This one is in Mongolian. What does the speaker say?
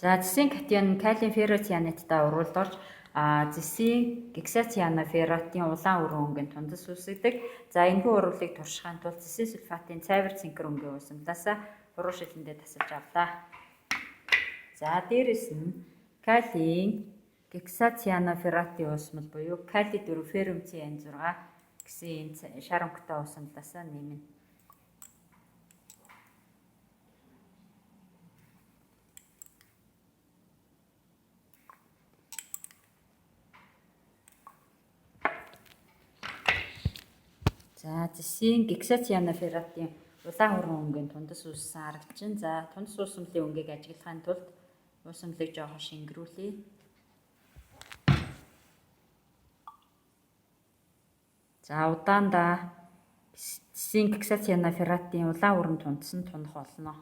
За зэсийн катион калиум ферроцианаттай уруулж орж зэсийн гексацианоферратын улаан өрөө өнгийн тундас үүсгдэг. За энэхүү уруулыг туршихын тулд зэсийн сульфатын цайвар цэнхэр өнгийн усамлаас буруу шилэндээ тасалж авлаа. За дээрэс нь калиин гексацианоферратын усмал буюу кали 4 феррумцийн N6 гэсэн шар өнгөтэй усамлаас нэмнэ. За зэсийн гексацианоферратын улаан өрөө өнгийн тундас үүссэн арга чинь. За тундас уусамлын өнгийг ажиглахын тулд уусамлыг жоохон шингэрүүлье. За удаандаа зэсийн гексацианоферратын улаан өрөн тундас нь тунах болно.